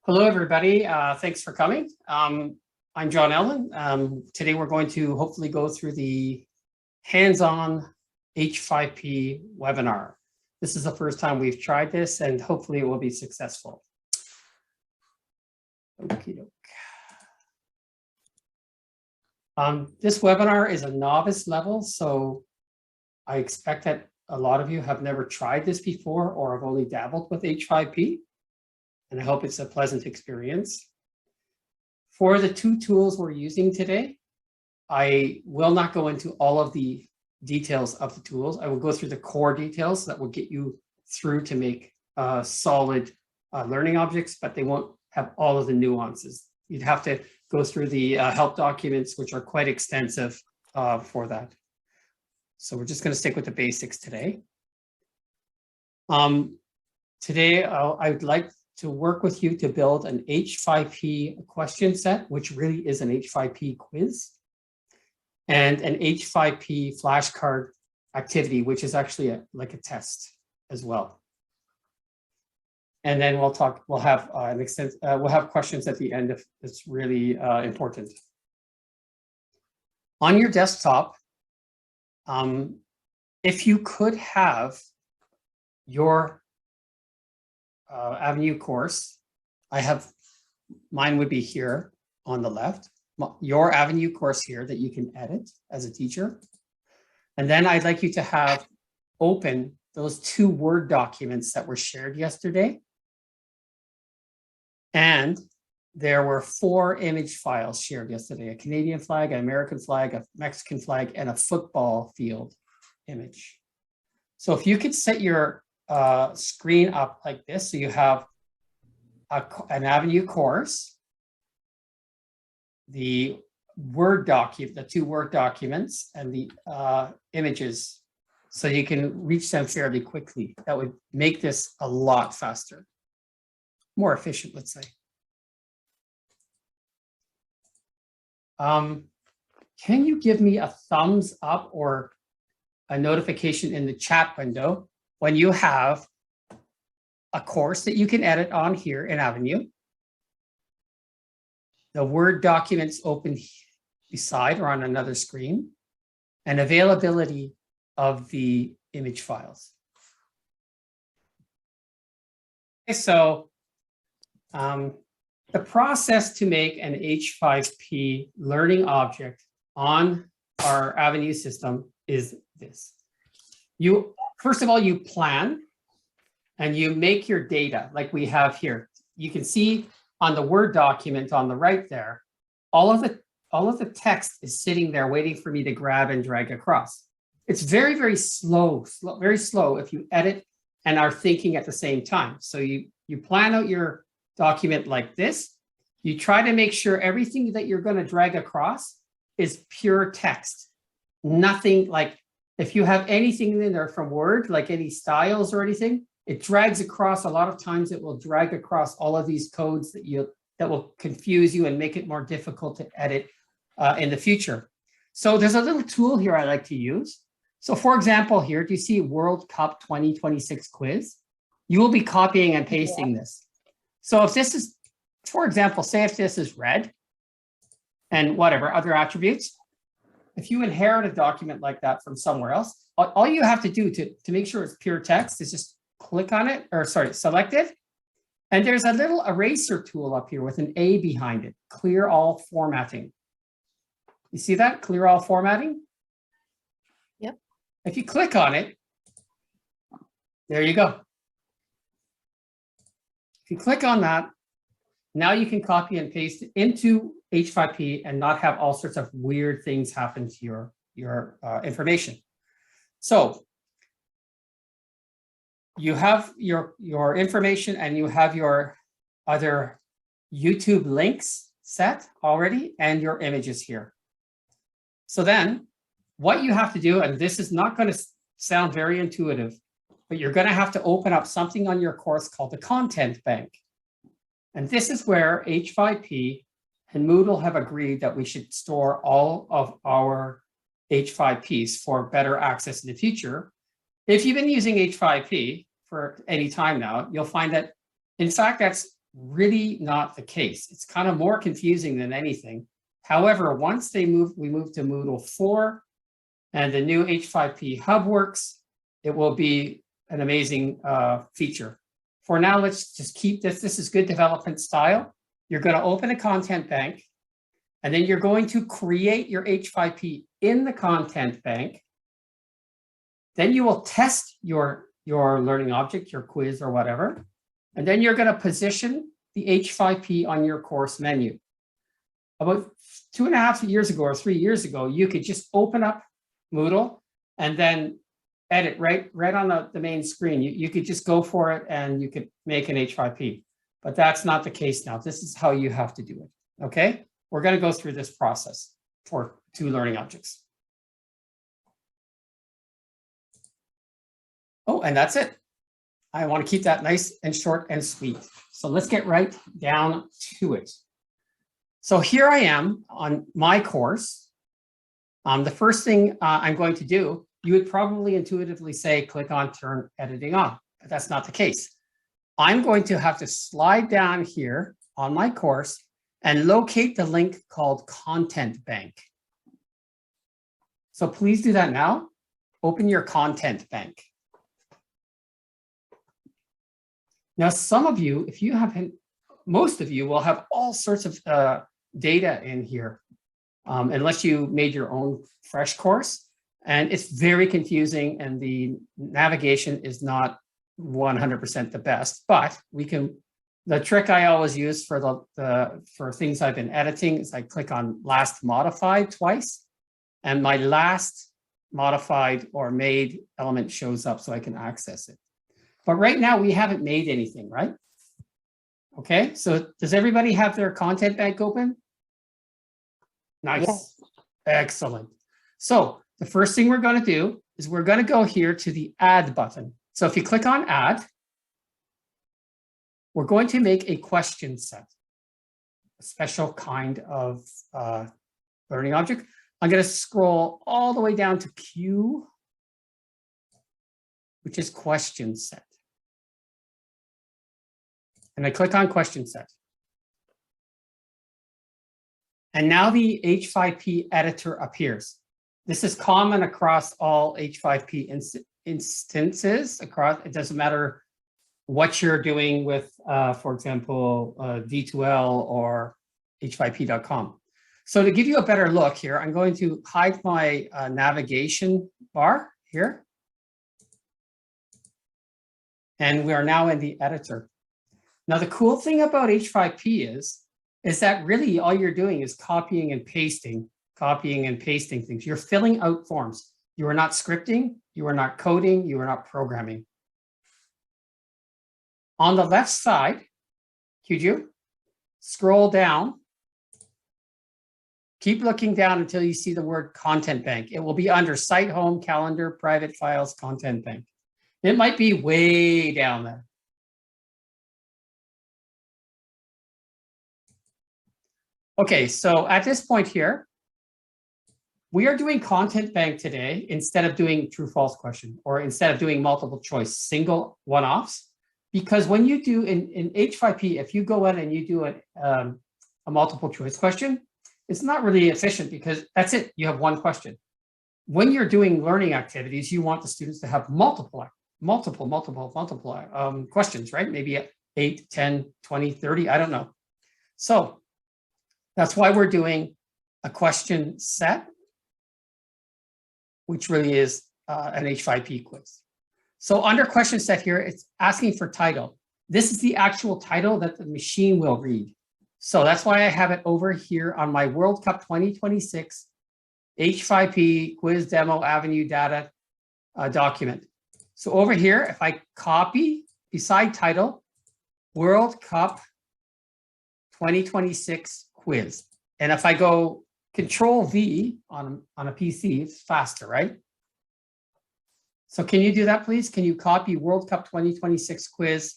Hello, everybody. Thanks for coming. I'm John Allan. Today, we're going to hopefully go through the hands-on H5P webinar. This is the first time we've tried this, and hopefully it will be successful. Okey-doke. This webinar is a novice level, so I expect that a lot of you have never tried this before or have only dabbled with H5P. And I hope it's a pleasant experience. For the two tools we're using today, I will not go into all of the details of the tools. I will go through the core details that will get you through to make solid learning objects, but they won't have all of the nuances. You'd have to go through the help documents, which are quite extensive for that. So we're just going to stick with the basics today. Today, I would like to work with you to build an H5P question set, which really is an H5P quiz, and an H5P flashcard activity, which is actually like a test as well. And then we'll have we'll have questions at the end if it's really important. On your desktop, if you could have your Avenue course, mine would be here on the left, your Avenue course here that you can edit as a teacher. And then I'd like you to have open those two Word documents that were shared yesterday. And there were 4 image files shared yesterday: a Canadian flag, an American flag, a Mexican flag, and a football field image. So if you could set your screen up like this, so you have an Avenue course, the Word document, the 2 Word documents, and the images, so you can reach them fairly quickly. That would make this a lot faster, more efficient, let's say. Can you give me a thumbs up or a notification in the chat window when you have a course that you can edit on here in Avenue, the Word documents open beside or on another screen, and availability of the image files? Okay, so the process to make an H5P learning object on our Avenue system is this. First of all, you plan and you make your data like we have here. You can see on the Word document on the right there, all of the text is sitting there waiting for me to grab and drag across. It's very, very slow, very slow if you edit and are thinking at the same time. So you plan out your document like this. You try to make sure everything that you're going to drag across is pure text. Nothing like, if you have anything in there from Word, like any styles or anything, it drags across. A lot of times it will drag across all of these codes that will confuse you and make it more difficult to edit in the future. So there's a little tool here I like to use. So for example, here, do you see World Cup 2026 quiz? You will be copying and pasting this. So if this is, for example, say if this is red and whatever other attributes, if you inherit a document like that from somewhere else, all you have to do to make sure it's pure text is just click on it, or sorry, select it. And there's a little eraser tool up here with an A behind it, clear all formatting. You see that? Clear all formatting? Yep. If you click on it, there you go. If you click on that, now you can copy and paste it into H5P and not have all sorts of weird things happen to your information. So you have your information and you have your other YouTube links set already and your images here. So then what you have to do, and this is not going to sound very intuitive, but you're going to have to open up something on your course called the content bank. And this is where H5P and Moodle have agreed that we should store all of our H5Ps for better access in the future. If you've been using H5P for any time now, you'll find that, in fact, that's really not the case. It's kind of more confusing than anything. However, once we move to Moodle 4 and the new H5P Hub works, it will be an amazing feature. For now, let's just keep this. This is good development style. You're going to open a content bank, and then you're going to create your H5P in the content bank. Then you will test your learning object, your quiz or whatever. And then you're going to position the H5P on your course menu. About 2.5 years ago or 3 years ago, you could just open up Moodle and then edit right on the main screen. You could just go for it and you could make an H5P. But that's not the case now. This is how you have to do it. Okay? We're going to go through this process for 2 learning objects. Oh, and that's it. I want to keep that nice and short and sweet. So let's get right down to it. So here I am on my course. The first thing I'm going to do, you would probably intuitively say, click on turn editing on, but that's not the case. I'm going to have to slide down here on my course and locate the link called Content Bank. So please do that now. Open your Content Bank. Now, some of you, if you haven't, most of you will have all sorts of data in here, unless you made your own fresh course. And it's very confusing and the navigation is not 100% the best, but we can, the trick I always use for for things I've been editing is I click on last modified twice and my last modified or made element shows up so I can access it. But right now we haven't made anything, right? Okay, so does everybody have their content bank open? Nice, yes. Excellent. So the first thing we're going to do is we're going to go here to the add button. So if you click on add, we're going to make a question set, a special kind of learning object. I'm going to scroll all the way down to Q, which is question set. And I click on question set. And now the H5P editor appears. This is common across all H5P instances. It doesn't matter what you're doing with, for example, D2L or H5P.com. So to give you a better look here, I'm going to hide my navigation bar here. And we are now in the editor. Now, the cool thing about H5P is that really all you're doing is copying and pasting things. You're filling out forms. You are not scripting, you are not coding, you are not programming. On the left side, could you scroll down? Keep looking down until you see the word Content Bank. It will be under Site Home, Calendar, Private Files, Content Bank. It might be way down there. Okay, so at this point here, we are doing Content Bank today instead of doing true-false question or instead of doing multiple choice, single one-offs. Because when you do in H5P, if you go in and you do a multiple choice question, it's not really efficient because that's it, you have one question. When you're doing learning activities, you want the students to have multiple questions, right? Maybe 8, 10, 20, 30, I don't know. So that's why we're doing a question set, which really is an H5P quiz. So under question set here, it's asking for title. This is the actual title that the machine will read. So that's why I have it over here on my World Cup 2026 H5P quiz demo avenue data document. So over here, if I copy beside title, World Cup 2026 quiz. And if I go Control V on a PC, it's faster, right? So can you do that, please? Can you copy World Cup 2026 quiz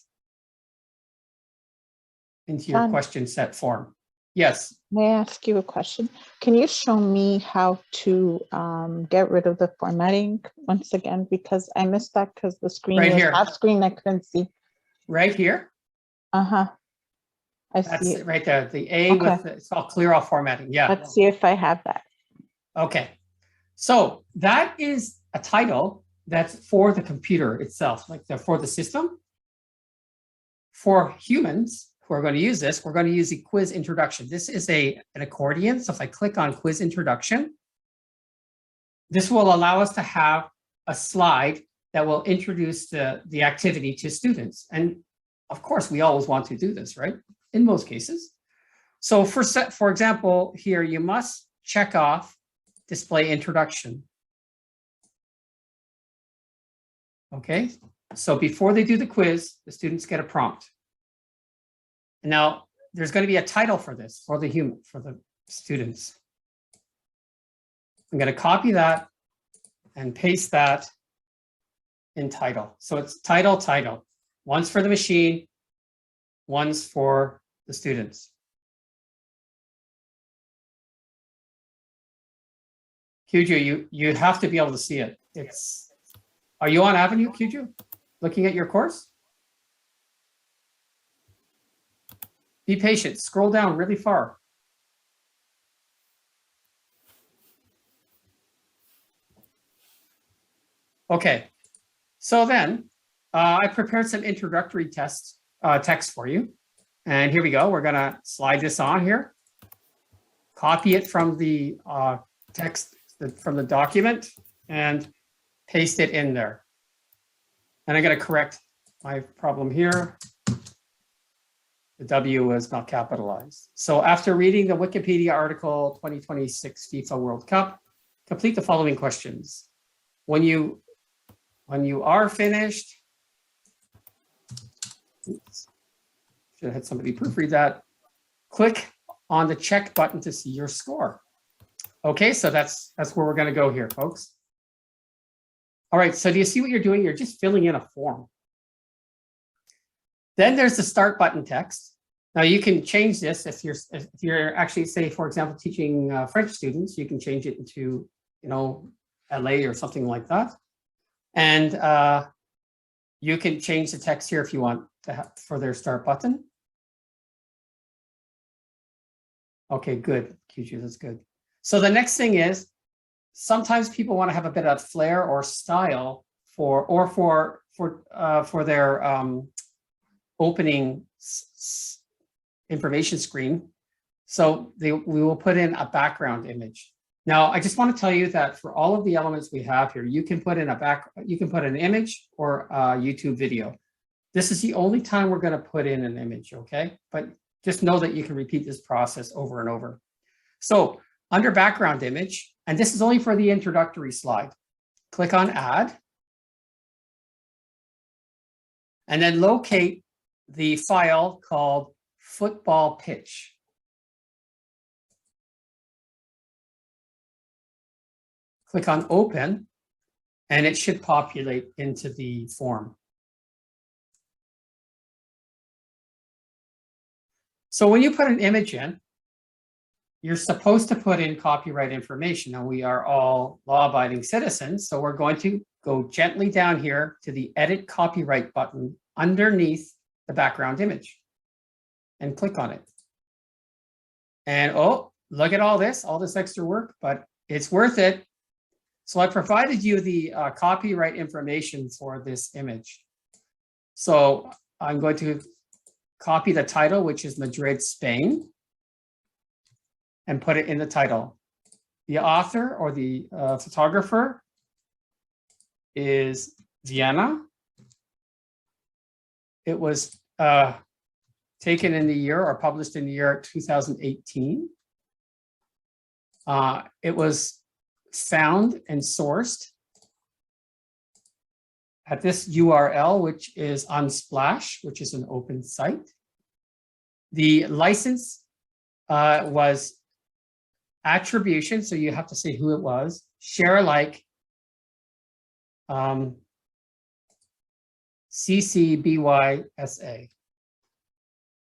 into your question set form? Yes. May I ask you a question? Can you show me how to get rid of the formatting once again? Because I missed that because the screen was half screen, I couldn't see. Right here? Uh-huh. I That's see it it. right there. The A Okay. with, it's called clear all formatting. Yeah. Let's see if I have that. Okay. So that is a title that's for the computer itself, like for the system. For humans who are going to use this, we're going to use the quiz introduction. This is an accordion. So if I click on quiz introduction, this will allow us to have a slide that will introduce the activity to students. And of course, we always want to do this, right? In most cases. So for example, here you must check off display introduction. Okay, so before they do the quiz, the students get a prompt. And now there's going to be a title for this, for the students. I'm going to copy that and paste that in title. So it's title, title. One's for the machine, one's for the students. Kyuju, you have to be able to see it. Are you on Avenue, Kyuju? Looking at your course? Be patient, scroll down really far. Okay, so then I prepared some introductory text for you. And here we go. We're gonna slide this on here. Copy it from the text, from the document, and paste it in there. And I'm gonna correct my problem here. The W was not capitalized. So after reading the Wikipedia article 2026 FIFA World Cup, complete the following questions. When you are finished, oops, should have had somebody proofread that, click on the check button to see your score. Okay, so that's where we're gonna go here, folks. All right, so do you see what you're doing? You're just filling in a form. Then there's the start button text. Now you can change this if you're actually, say, for example, teaching French students, you can change it into, LA or something like that. And you can change the text here if you want to have for their start button. Okay, good, Kyuju, that's good. So the next thing is, sometimes people want to have a bit of flair or style for their opening information screen. So we will put in a background image. Now, I just want to tell you that for all of the elements we have here, you can put in an image or a YouTube video. This is the only time we're going to put in an image, okay? But just know that you can repeat this process over and over. So under background image, and this is only for the introductory slide, click on add. And then locate the file called football pitch. Click on open, and it should populate into the form. So when you put an image in, you're supposed to put in copyright information. Now we are all law-abiding citizens, so we're going to go gently down here to the edit copyright button underneath the background image and click on it. And oh, look at all this extra work, but it's worth it. So I provided you the copyright information for this image. So I'm going to copy the title, which is Madrid, Spain, and put it in the title. The author or the photographer is Vienna. It was taken in the year or published in the year 2018. It was found and sourced at this URL, which is Unsplash, which is an open site. The license was attribution, so you have to say who it was, share alike, CC BY-SA.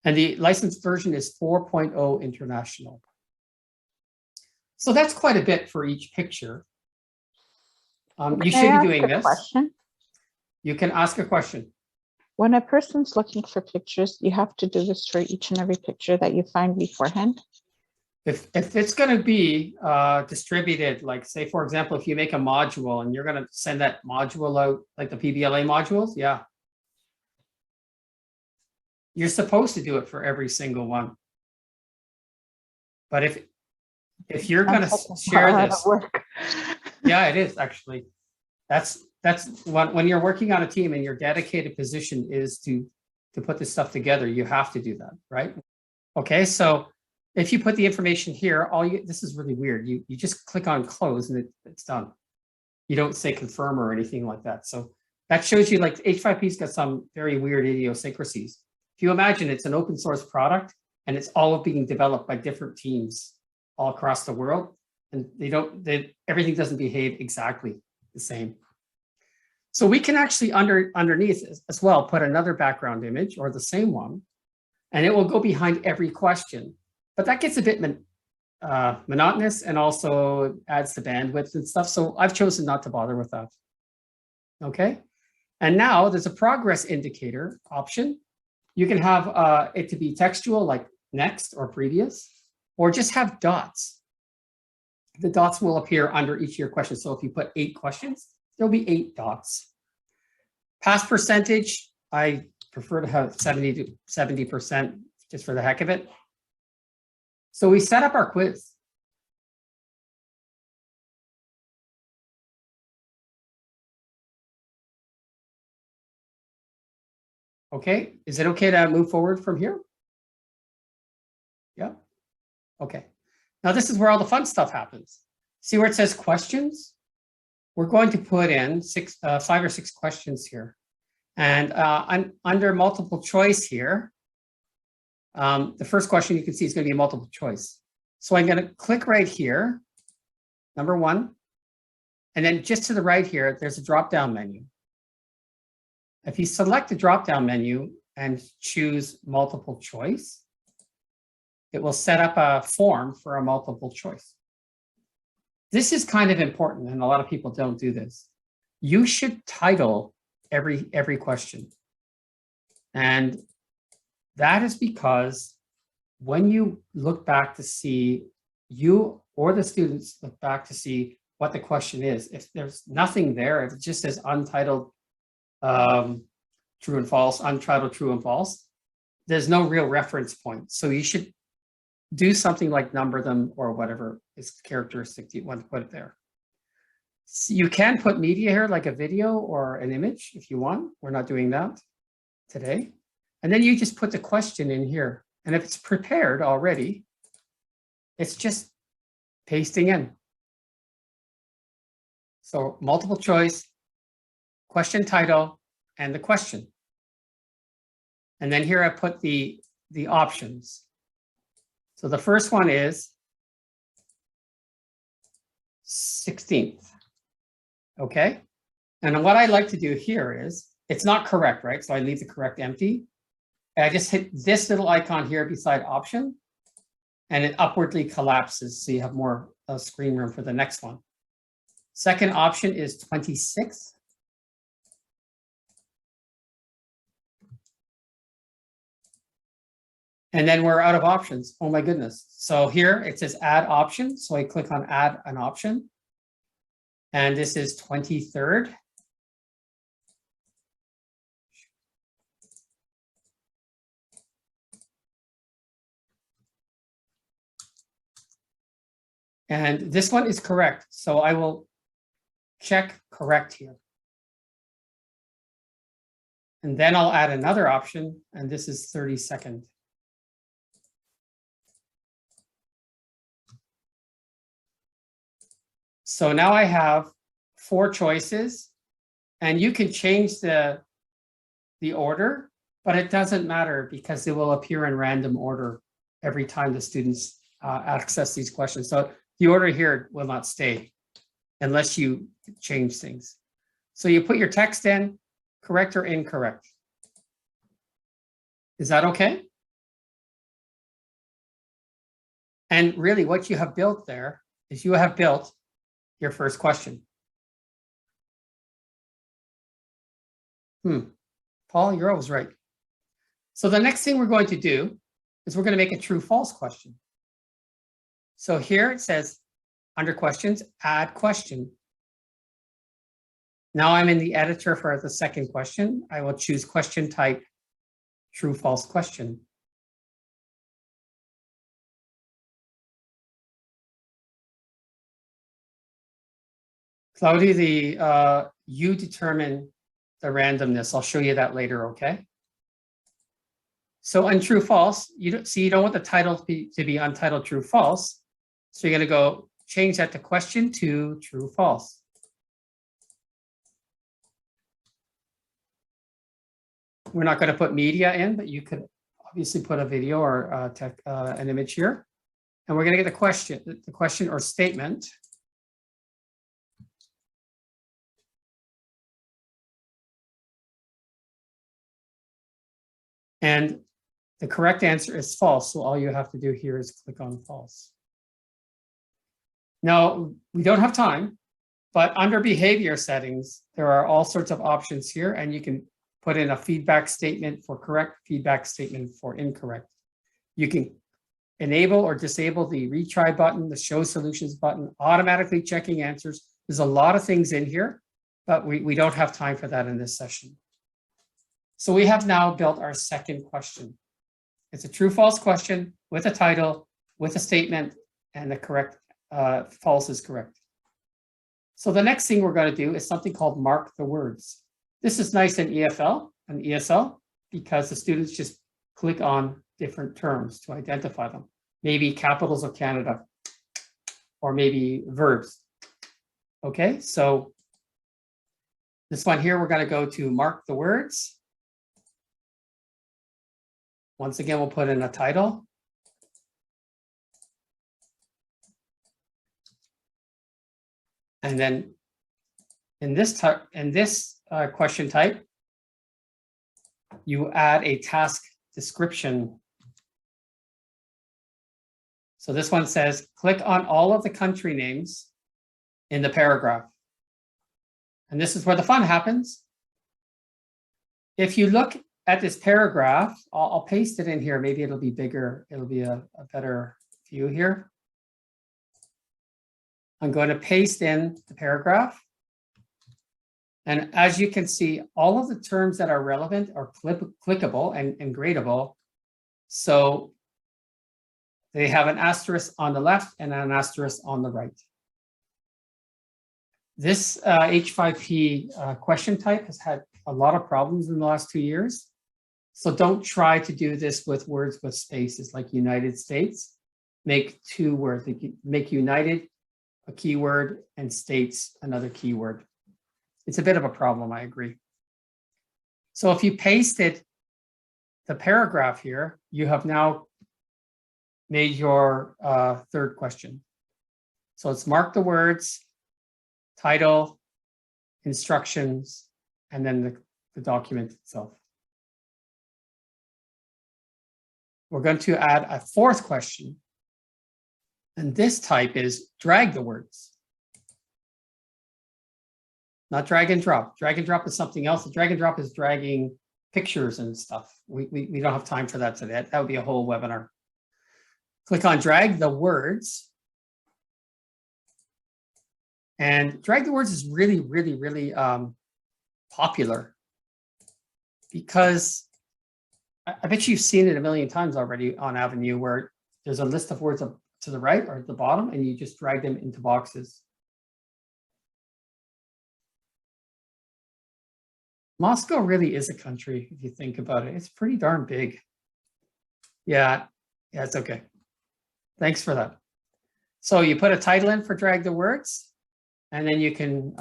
And the licensed version is 4.0 international. So that's quite a bit for each picture. You should be doing this. Question? You can ask a question. When a person's looking for pictures, you have to do this for each and every picture that you find beforehand. If it's going to be distributed, like say, for example, if you make a module and you're going to send that module out, like the PBLA modules, yeah. You're supposed to do it for every single one. But if you're going to share this, yeah, it is actually. That's when you're working on a team and your dedicated position is to put this stuff together, you have to do that, right? Okay, so if you put the information here, this is really weird. You just click on close and it's done. You don't say confirm or anything like that. So that shows you like H5P's got some very weird idiosyncrasies. If you imagine it's an open source product and it's all being developed by different teams all across the world, and everything doesn't behave exactly the same. So we can actually underneath as well put another background image or the same one, and it will go behind every question. But that gets a bit monotonous and also adds to bandwidth and stuff. So I've chosen not to bother with that. Okay. And now there's a progress indicator option. You can have it to be textual, like next or previous, or just have dots. The dots will appear under each of your questions. So if you put 8 questions, there'll be 8 dots. Pass percentage, I prefer to have 70% just for the heck of it. So we set up our quiz. Okay, is it okay to move forward from here? Yeah, okay. Now this is where all the fun stuff happens. See where it says questions? We're going to put in 5 or 6 questions here. And I'm under multiple choice here. The first question you can see is going to be a multiple choice. So I'm going to click right here, number 1. And then just to the right here, there's a drop-down menu. If you select the drop-down menu and choose multiple choice, it will set up a form for a multiple choice. This is kind of important, and a lot of people don't do this. You should title every question. And that is because when you look back to see, you or the students look back to see what the question is, if there's nothing there, if it just says untitled true and false, untitled true and false, there's no real reference point. So you should do something like number them or whatever is characteristic you want to put it there. So you can put media here, like a video or an image if you want. We're not doing that today. And then you just put the question in here. And if it's prepared already, it's just pasting in. So multiple choice, question title, and the question. And then here I put the options. So the first one is 16th. Okay. And what I like to do here is, it's not correct, right? So I leave the correct empty. And I just hit this little icon here beside option, and it upwardly collapses. So you have more screen room for the next one. Second option is 26th. And then we're out of options. Oh my goodness. So here it says add option. So I click on add an option. And this is 23rd. And this one is correct. So I will check correct here. And then I'll add another option, and this is 32nd. So now I have 4 choices, and you can change the order, but it doesn't matter because it will appear in random order every time the students access these questions. So the order here will not stay unless you change things. So you put your text in, correct or incorrect. Is that okay? And really what you have built there is you have built your first question. Paul, you're always right. So the next thing we're going to do is we're going to make a true-false question. So here it says, under questions, add question. Now I'm in the editor for the second question. I will choose question type, true-false question. Claudia, you determine the randomness. I'll show you that later, okay? So on true false, you don't want the title to be untitled true false. So you're going to go change that to question to true false. We're not going to put media in, but you could obviously put a video or an image here. And we're going to get the question or statement. And the correct answer is false. So all you have to do here is click on false. Now, we don't have time, but under behavior settings, there are all sorts of options here, and you can put in a feedback statement for correct, feedback statement for incorrect. You can enable or disable the retry button, the show solutions button, automatically checking answers. There's a lot of things in here, but we don't have time for that in this session. So we have now built our second question. It's a true-false question with a title, with a statement, and the correct false is correct. So the next thing we're going to do is something called mark the words. This is nice in EFL and ESL because the students just click on different terms to identify them. Maybe capitals of Canada, or maybe verbs. Okay, so this one here, we're going to go to mark the words. Once again, we'll put in a title. And then in this question type, you add a task description. So this one says, click on all of the country names in the paragraph. And this is where the fun happens. If you look at this paragraph, I'll paste it in here. Maybe it'll be bigger. It'll be a better view here. I'm going to paste in the paragraph. And as you can see, all of the terms that are relevant are clickable and gradable. So they have an asterisk on the left and an asterisk on the right. This H5P question type has had a lot of problems in the last 2 years. So don't try to do this with words with spaces like United States. Make 2 words, make United a keyword and States another keyword. It's a bit of a problem, I agree. So if you pasted the paragraph here, you have now made your third question. So it's mark the words, title, instructions, and then the document itself. We're going to add a fourth question. And this type is drag the words. Not drag and drop. Drag and drop is something else. The drag and drop is dragging pictures and stuff. We don't have time for that today. That would be a whole webinar. Click on drag the words. And drag the words is really, really, really popular because I bet you've seen it a million times already on Avenue where there's a list of words up to the right or at the bottom and you just drag them into boxes. Moscow really is a country if you think about it. It's pretty darn big. Yeah, it's okay. Thanks for that. So you put a title in for drag the words and then you can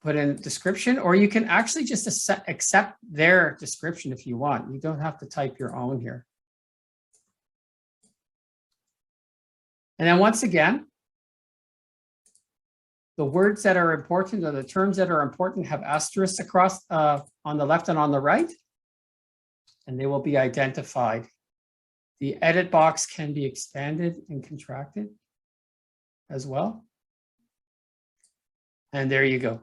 put in description, or you can actually just accept their description if you want. You don't have to type your own here. And then once again, the words that are important or the terms that are important have asterisks across on the left and on the right, and they will be identified. The edit box can be expanded and contracted as well. And there you go.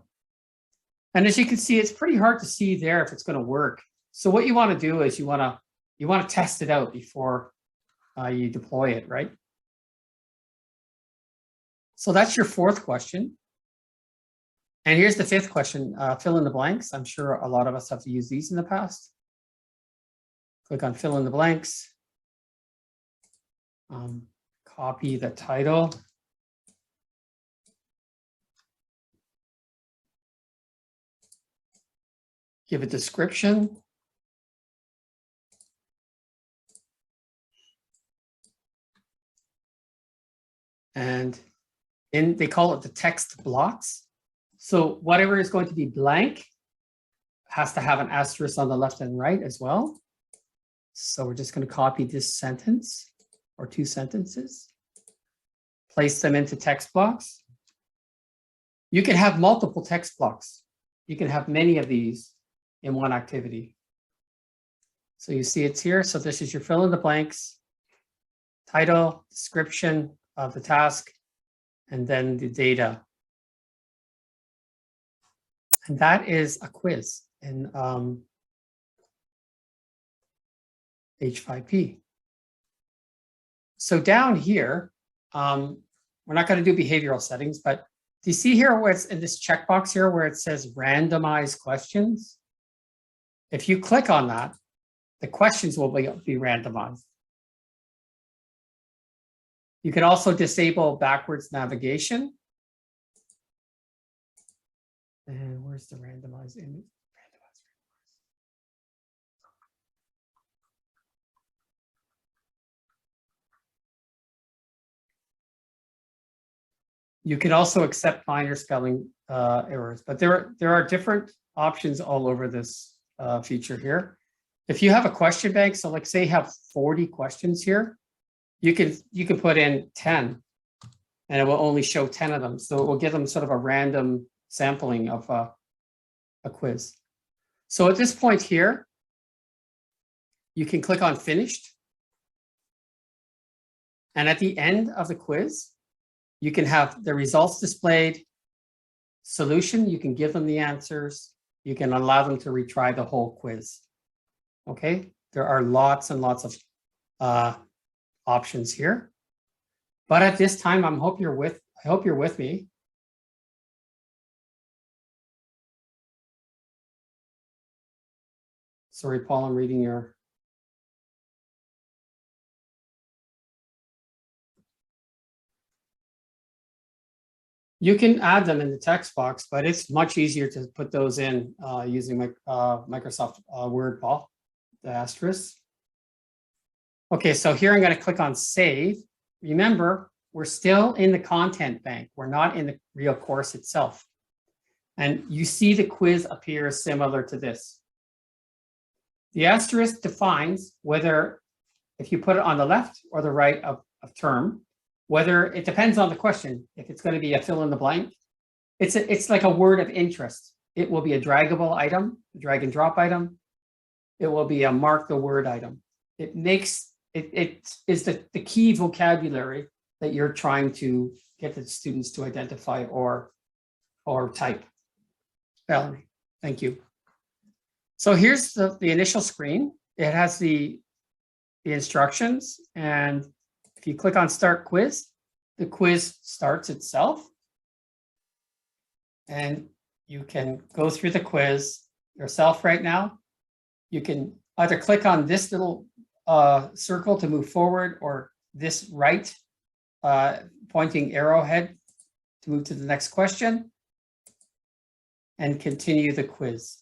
And as you can see, it's pretty hard to see there if it's going to work. So what you want to do is you want to test it out before you deploy it, right? So that's your fourth question. And here's the fifth question, fill in the blanks. I'm sure a lot of us have to use these in the past. Click on fill in the blanks. Copy the title. Give a description. And they call it the text blocks. So whatever is going to be blank has to have an asterisk on the left and right as well. So we're just going to copy this sentence or two sentences, place them into text blocks. You can have multiple text blocks. You can have many of these in one activity. So you see it's here. So this is your fill in the blanks, title, description of the task, and then the data. And that is a quiz in H5P. So down here, we're not going to do behavioral settings, but do you see here where it's in this checkbox here where it says randomize questions? If you click on that, the questions will be randomized. You can also disable backwards navigation. And where's the randomized image? You can also accept minor spelling errors, but there are different options all over this feature here. If you have a question bank, so like say you have 40 questions here, you can put in 10 and it will only show 10 of them. So it will give them sort of a random sampling of a quiz. So at this point here, you can click on finished. And at the end of the quiz, you can have the results displayed, solution, you can give them the answers, you can allow them to retry the whole quiz. Okay, there are lots and lots of options here. But at this time, I hope you're with me. Sorry, Paul, I'm reading your. You can add them in the text box, but it's much easier to put those in using Microsoft Word, Paul, the asterisk. Okay, so here I'm going to click on save. Remember, we're still in the content bank. We're not in the real course itself. And you see the quiz appear similar to this. The asterisk defines whether, if you put it on the left or the right of term, whether it depends on the question. If it's going to be a fill in the blank, it's like a word of interest. It will be a draggable item, a drag and drop item. It will be a mark the word item. It is the key vocabulary that you're trying to get the students to identify or type. Valerie, thank you. So here's the initial screen. It has the instructions, and if you click on Start Quiz, the quiz starts itself. And you can go through the quiz yourself right now. You can either click on this little circle to move forward, or this right pointing arrowhead to move to the next question, and continue the quiz.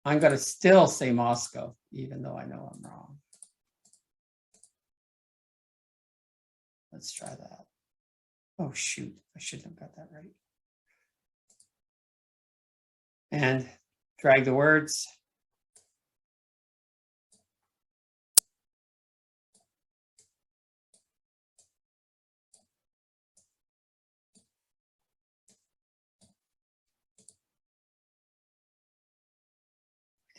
I'm going to still say Moscow, even though I know I'm wrong. Let's try that. Oh, shoot. I shouldn't have got that right. And drag the words.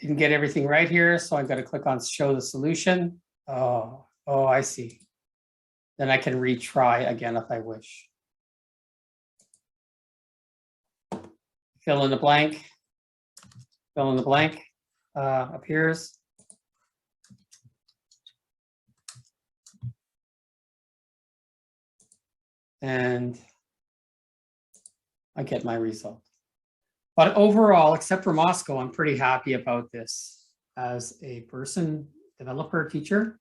Didn't get everything right here, so I'm going to click on show the solution. Oh, I see. Then I can retry again if I wish. fill in the blank, appears. And I get my result. But overall, except for Moscow, I'm pretty happy about this as a person, developer, teacher.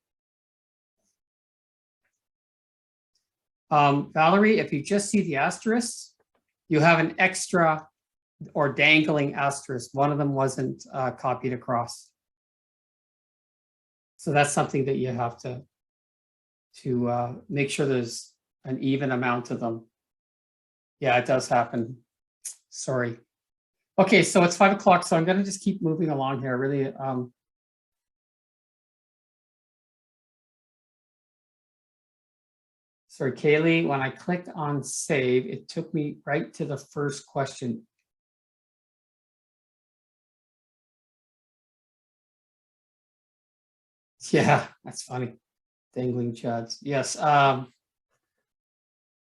Valerie, if you just see the asterisk, you have an extra or dangling asterisk. One of them wasn't copied across. So that's something that you have to make sure there's an even amount of them. Yeah, it does happen. Sorry. Okay, so it's 5 o'clock, so I'm going to just keep moving along here. Really, sorry, Kaylee, when I clicked on save, it took me right to the first question. Yeah, that's funny. Dangling chuds. Yes.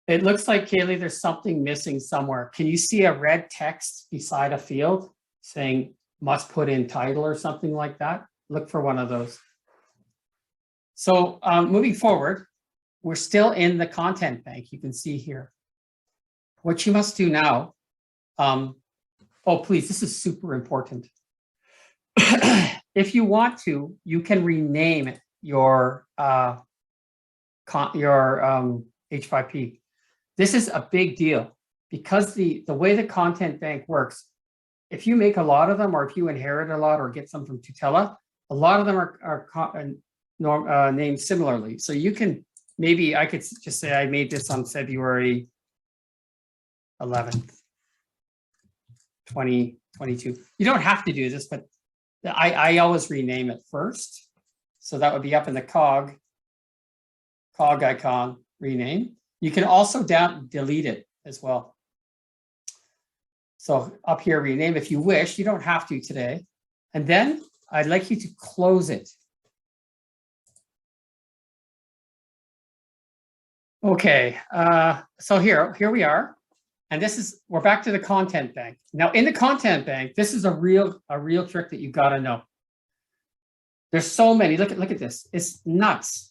It looks like, Kaylee, there's something missing somewhere. Can you see a red text beside a field saying must put in title or something like that? Look for one of those. So moving forward, we're still in the content bank. You can see here. What you must do now, oh, please, this is super important. If you want to, you can rename your H5P. This is a big deal because the way the content bank works, if you make a lot of them or if you inherit a lot or get some from Tutela, a lot of them are named similarly. So you can, maybe I could just say I made this on February 11th, 2022. You don't have to do this, but I always rename it first. So that would be up in the cog icon, rename. You can also delete it as well. So up here, rename if you wish. You don't have to today. And then I'd like you to close it. Okay, so here we are. And this is, we're back to the content bank. Now in the content bank, this is a real trick that you gotta know. There's so many, look at this, it's nuts.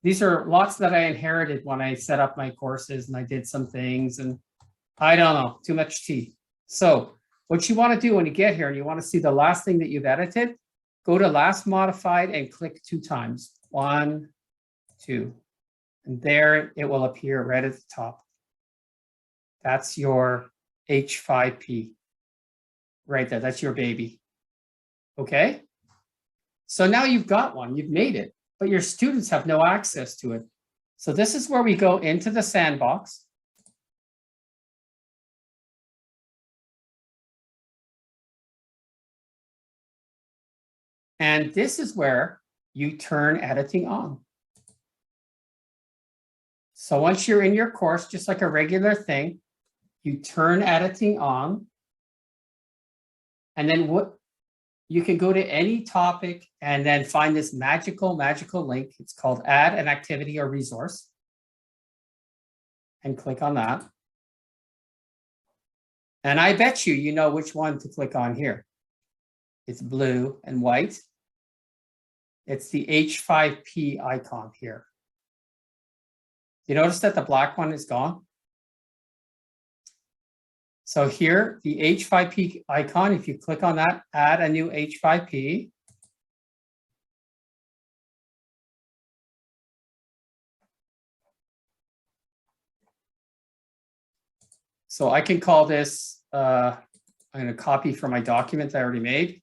These are lots that I inherited when I set up my courses and I did some things and I don't know, too much tea. So what you want to do when you get here and you want to see the last thing that you've edited, go to last modified and click 2 times. 1, 2. And there it will appear right at the top. That's your H5P. Right there, that's your baby. Okay? So now you've got one, you've made it. But your students have no access to it. So this is where we go into the sandbox. And this is where you turn editing on. So once you're in your course, just like a regular thing, you turn editing on. And then you can go to any topic and then find this magical link. It's called Add an Activity or Resource. And click on that. And I bet you know which one to click on here. It's blue and white. It's the H5P icon here. You notice that the black one is gone? So here, the H5P icon, if you click on that, add a new H5P. So I can call this, I'm going to copy from my document I already made.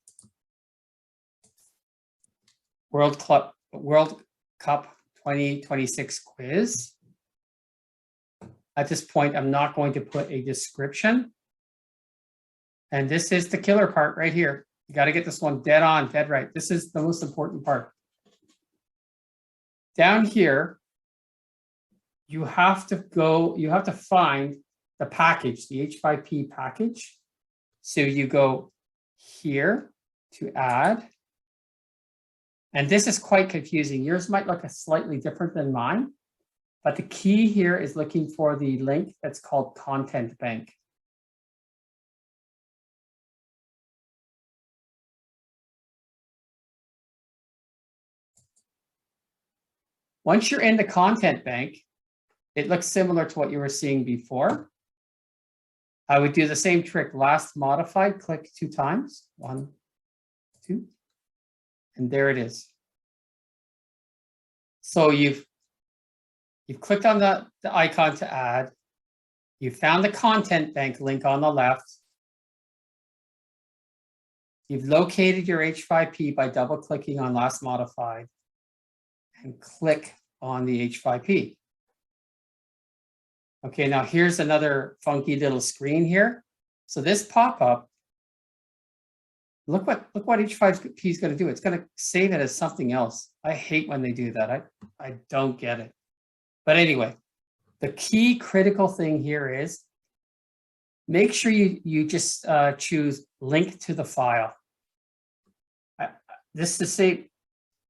World Cup 2026 quiz. At this point, I'm not going to put a description. And this is the killer part right here. You got to get this one dead on, dead right. This is the most important part. Down here, you have to find the package, the H5P package. So you go here to add. And this is quite confusing. Yours might look slightly different than mine. But the key here is looking for the link that's called Content Bank. Once you're in the content bank, it looks similar to what you were seeing before. I would do the same trick, last modified, click 2 times, 1, 2, and there it is. So you've clicked on the icon to add. You found the content bank link on the left. You've located your H5P by double clicking on last modified and click on the H5P. Okay, now here's another funky little screen here. So this pop-up, look what H5P is going to do. It's going to save it as something else. I hate when they do that. I don't get it. But anyway, the key critical thing here is make sure you just choose link to the file. This to say,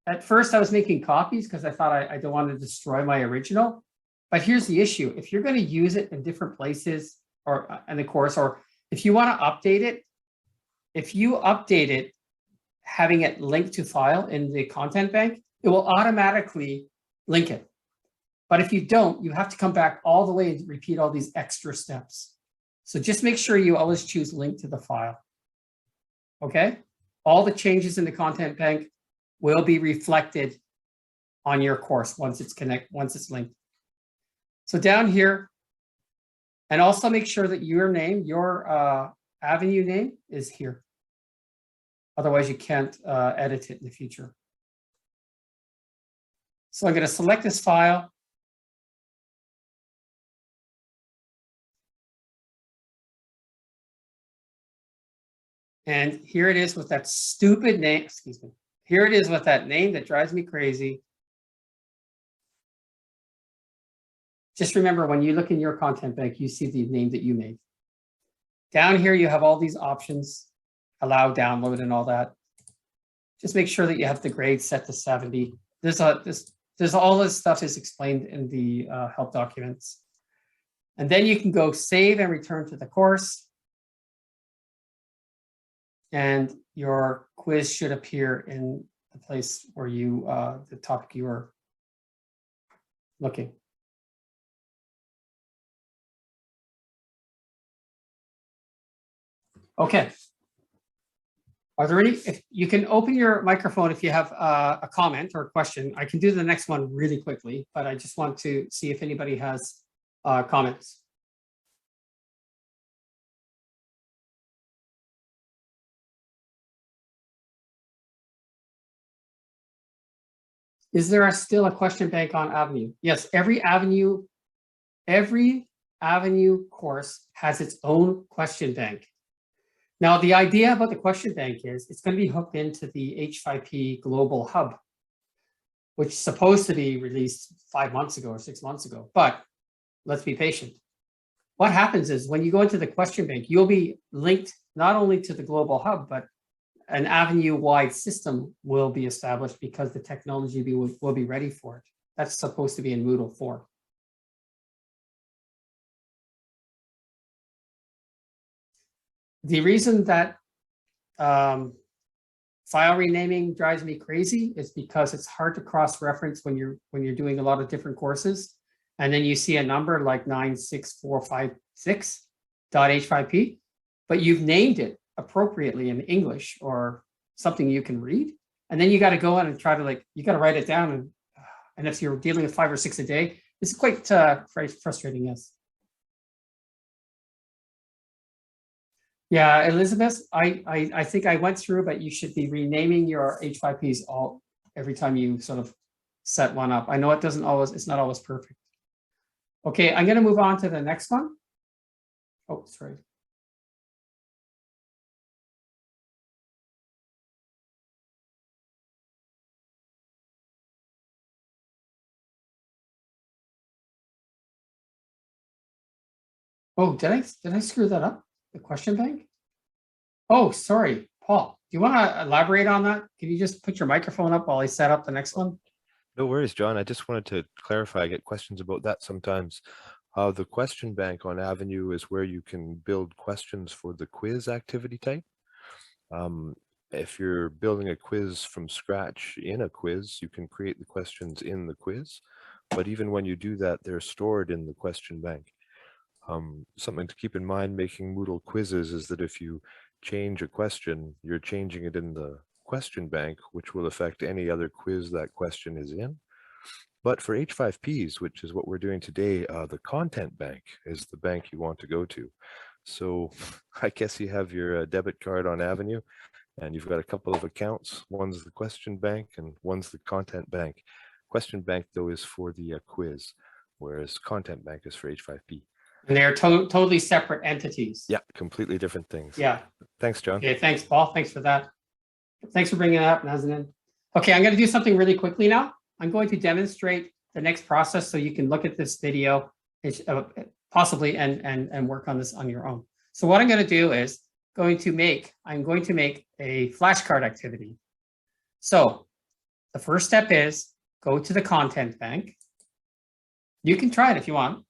at first I was making copies because I thought I don't want to destroy my original. But here's the issue. If you're going to use it in different places or in the course, or if you want to update it, if you update it, having it linked to file in the content bank, it will automatically link it. But if you don't, you have to come back all the way and repeat all these extra steps. So just make sure you always choose link to the file. Okay? All the changes in the content bank will be reflected on your course once it's linked. So down here, and also make sure that your name, your Avenue name is here. Otherwise you can't edit it in the future. So I'm going to select this file. And here it is with that stupid name, excuse me. Here it is with that name that drives me crazy. Just remember, when you look in your content bank, you see the name that you made. Down here, you have all these options, allow download and all that. Just make sure that you have the grade set to 70. There's all this stuff is explained in the help documents. And then you can go save and return to the course. And your quiz should appear in the place where you, the topic you were looking. Okay. Are there any, if you can open your microphone if you have a comment or a question. I can do the next one really quickly, but I just want to see if anybody has comments. Is there still a question bank on Avenue? Yes, every Avenue course has its own question bank. Now, the idea about the question bank is it's going to be hooked into the H5P Global Hub, which is supposed to be released 5 months ago or 6 months ago, but let's be patient. What happens is when you go into the question bank, you'll be linked not only to the Global Hub, but an Avenue-wide system will be established because the technology will be ready for it. That's supposed to be in Moodle 4. The reason that file renaming drives me crazy is because it's hard to cross-reference when you're doing a lot of different courses, and then you see a number like 96456.h5p, but you've named it appropriately in English or something you can read, and then you got to go on and try to you got to write it down, and if you're dealing with 5 or 6 a day, it's quite frustrating. Yes. Yeah, Elizabeth, I think I went through, but you should be renaming your H5Ps every time you sort of set one up. I know it's not always perfect. Okay, I'm going to move on to the next one. Oh, sorry. Oh, did I screw that up? The question bank? Oh, sorry, Paul. Do you want to elaborate on that? Can you just put your microphone up while I set up the next one? No worries, John. I just wanted to clarify. I get questions about that sometimes. The question bank on Avenue is where you can build questions for the quiz activity type. if you're building a quiz from scratch in a quiz, you can create the questions in the quiz. But even when you do that, they're stored in the question bank. Something to keep in mind making Moodle quizzes is that if you change a question, you're changing it in the question bank, which will affect any other quiz that question is in. But for H5Ps, which is what we're doing today, the content bank is the bank you want to go to. So I guess you have your debit card on Avenue, and you've got a couple of accounts. One's the question bank and one's the content bank. Question bank, though, is for the quiz, whereas content bank is for H5P. And they're totally separate entities. Yeah, completely different things. Yeah. Thanks, John. Okay, thanks, Paul. Thanks for that. Thanks for bringing it up, Nazanin. Okay, I'm going to do something really quickly now. I'm going to demonstrate the next process so you can look at this video possibly and work on this on your own. So what I'm going to do is I'm going to make a flashcard activity. So the first step is go to the content bank. You can try it if you want.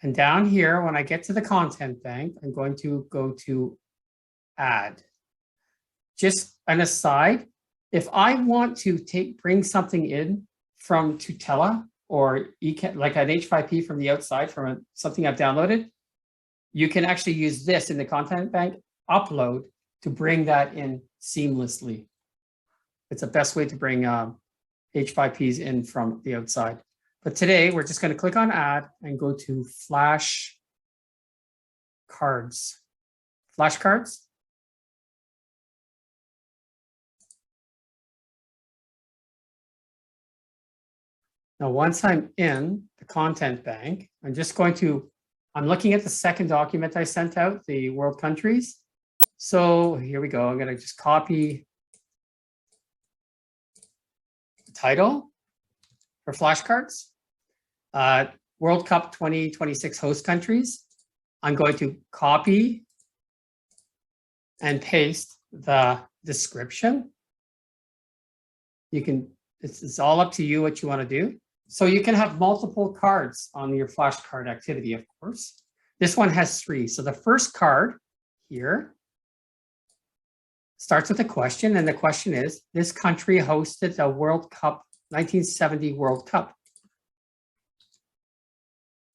And down here, when I get to the content bank, I'm going to go to add. Just an aside, if I want to bring something in from Tutela or like an H5P from the outside from something I've downloaded, you can actually use this in the content bank upload to bring that in seamlessly. It's the best way to bring H5Ps in from the outside. But today we're just going to click on add and go to Flashcards. Flashcards. Now, once I'm in the content bank, I'm looking at the second document I sent out, the world countries. So here we go. I'm going to just copy the title for flashcards. World Cup 2026 host countries. I'm going to copy and paste the description. It's all up to you what you want to do. So you can have multiple cards on your flashcard activity, of course. This one has 3. So the first card here starts with a question, and the question is, this country hosted the World Cup, 1970 World Cup.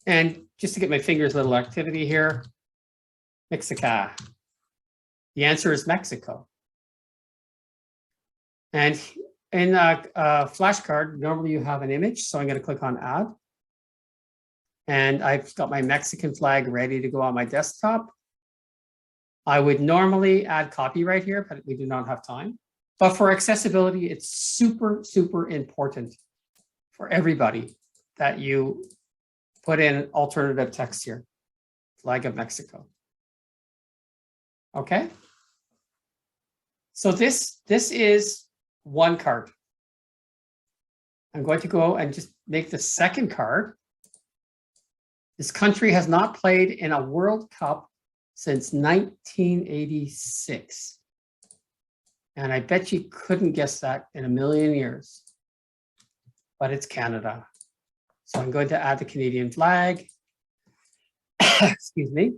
And just to get my fingers, little activity here, Mexico. The answer is Mexico. And in a flashcard, normally you have an image, so I'm going to click on add. And I've got my Mexican flag ready to go on my desktop. I would normally add copyright here, but we do not have time. But for accessibility, it's super, super important for everybody that you put in alternative text here. Flag of Mexico. Okay. So this is one card. I'm going to go and just make the second card. This country has not played in a World Cup since 1986. And I bet you couldn't guess that in a million years. But it's Canada. So I'm going to add the Canadian flag. Excuse me.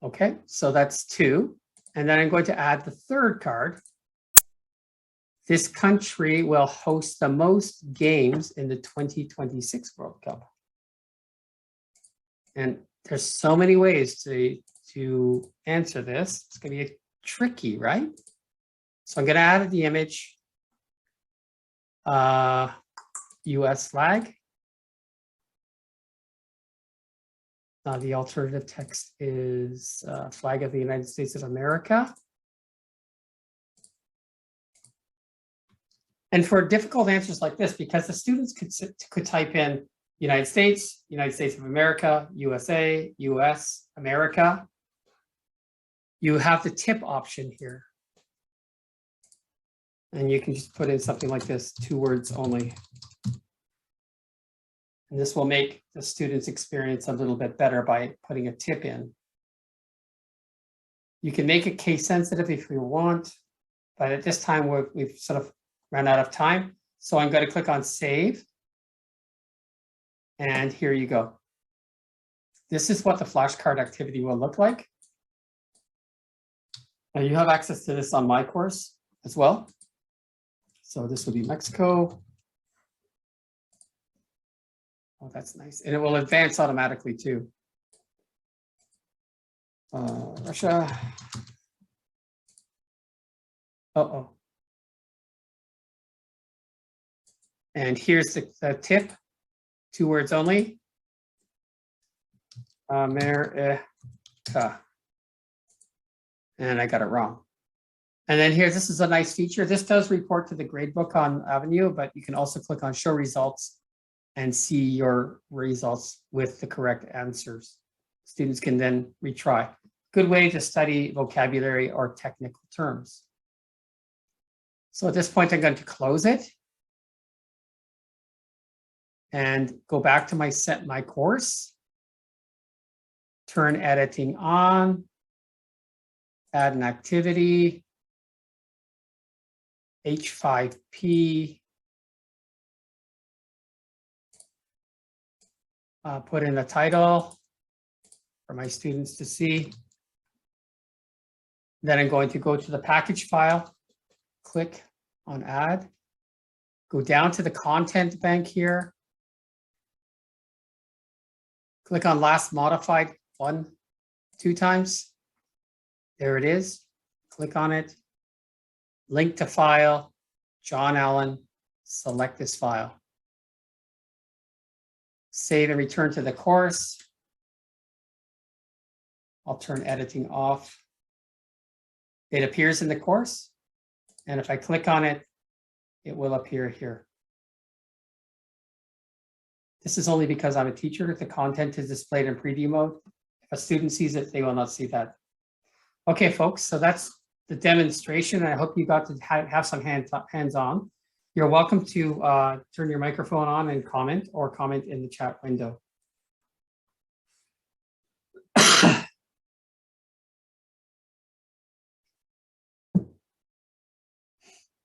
Okay, so that's 2. And then I'm going to add the third card. This country will host the most games in the 2026 World Cup. And there's so many ways to answer this. It's going to be tricky, right? So I'm going to add the image, US flag. The alternative text is flag of the United States of America. And for difficult answers like this, because the students could type in United States of America, USA, US, America, you have the tip option here. And you can just put in something like this, 2 words only. And this will make the student's experience a little bit better by putting a tip in. You can make it case sensitive if you want, but at this time we've sort of run out of time. So I'm going to click on save. And here you go. This is what the flashcard activity will look like. Now you have access to this on my course as well. So this will be Mexico. Oh, that's nice. And it will advance automatically too. Russia. Uh-oh. And here's the tip, 2 words only. America. And I got it wrong. And then here, this is a nice feature. This does report to the gradebook on Avenue, but you can also click on show results and see your results with the correct answers. Students can then retry. Good way to study vocabulary or technical terms. So at this point, I'm going to close it and go back to my course. Turn editing on, add an activity, H5P, put in a title for my students to see. Then I'm going to go to the package file, click on add, go down to the content bank here, click on last modified 2 times. There it is. Click on it. Link to file, John Allan. Select this file. Save and return to the course. I'll turn editing off. It appears in the course. And if I click on it, it will appear here. This is only because I'm a teacher. The content is displayed in preview mode. If a student sees it, they will not see that. Okay, folks, so that's the demonstration. I hope you got to have some hands-on. You're welcome to turn your microphone on and comment, or comment in the chat window.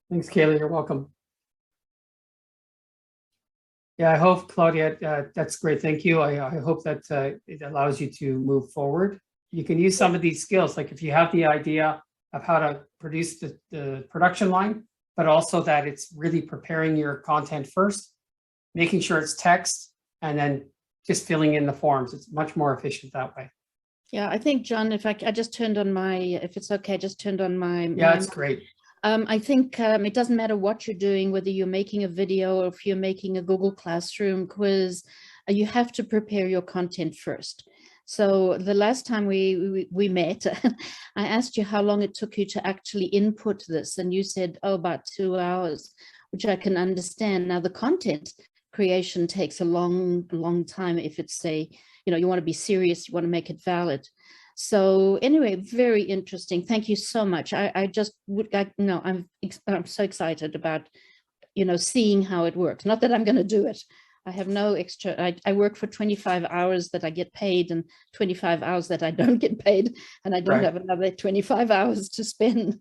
Thanks, Kayla, you're welcome. Yeah, I hope, Claudia, that's great. Thank you. I hope that it allows you to move forward. You can use some of these skills, like if you have the idea of how to produce the production line, but also that it's really preparing your content first, making sure it's text, and then just filling in the forms. It's much more efficient that way. Yeah, I think, John, if I just turned on my, if it's okay, just turned on my. Yeah, it's great. I think it doesn't matter what you're doing, whether you're making a video or if you're making a Google Classroom quiz, you have to prepare your content first. So the last time we met, I asked you how long it took you to actually input this, and you said, oh, about 2 hours, which I can understand. Now the content creation takes a long time. If it's you want to be serious, you want to make it valid. So anyway, very interesting. Thank you so much. I'm so excited about, seeing how it works. Not that I'm going to do it. I have no extra, I work for 25 hours that I get paid and 25 hours that I don't get paid, and I don't have another 25 hours to spend.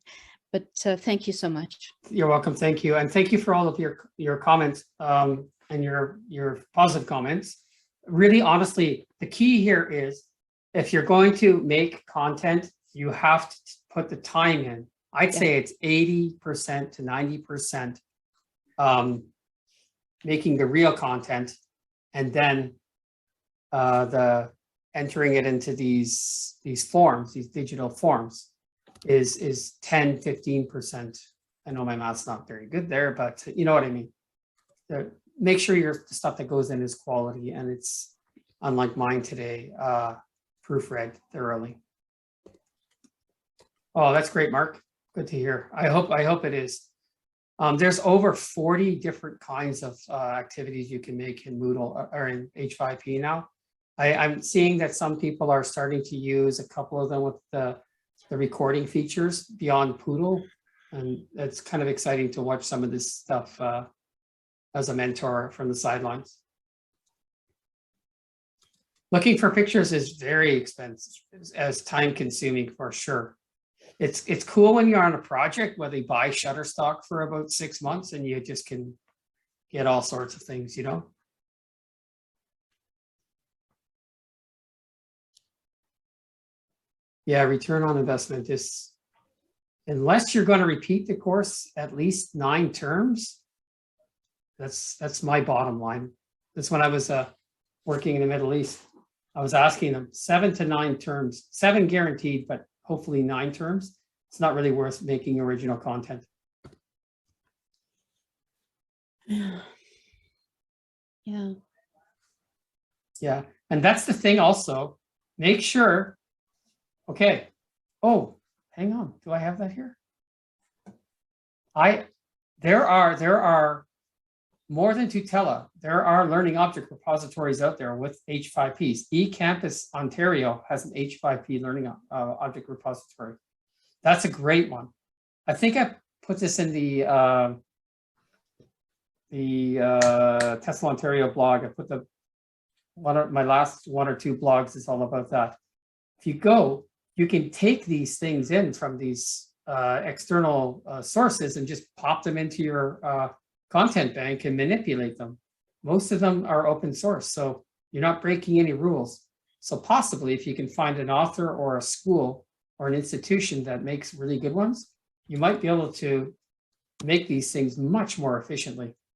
But thank you so much. You're welcome. Thank you. And thank you for all of your comments and your positive comments. Really, honestly, the key here is if you're going to make content, you have to put the time in. I'd say it's 80% to 90% making the real content, and then the entering it into these forms, these digital forms, is 10-15%. I know my math's not very good there, but you know what I mean. Make sure the stuff that goes in is quality, and it's, unlike mine today, proofread thoroughly. Oh, that's great, Mark. Good to hear. I hope it is. There's over 40 different kinds of activities you can make in Moodle or in H5P now. I'm seeing that some people are starting to use a couple of them with the recording features beyond Poodle, and it's kind of exciting to watch some of this stuff as a mentor from the sidelines. Looking for pictures is very expensive, as time consuming for sure. It's cool when you're on a project where they buy Shutterstock for about 6 months and you just can get all sorts of things, you know? Yeah, return on investment is, unless you're going to repeat the course at least 9 terms, that's my bottom line. That's when I was working in the Middle East. I was asking them 7 to 9 terms, 7 guaranteed, but hopefully 9 terms. It's not really worth making original content. Yeah. Yeah, and that's the thing also. Make sure, okay. Oh, hang on. Do I have that here? There are more than Tutela. There are learning object repositories out there with H5Ps. eCampus Ontario has an H5P learning object repository. That's a great one. I think I put this in the Tesla Ontario blog. I put my last 1 or 2 blogs is all about that. If you go, you can take these things in from these external sources and just pop them into your content bank and manipulate them. Most of them are open source, so you're not breaking any rules. So possibly if you can find an author or a school or an institution that makes really good ones, you might be able to make these things much more efficiently.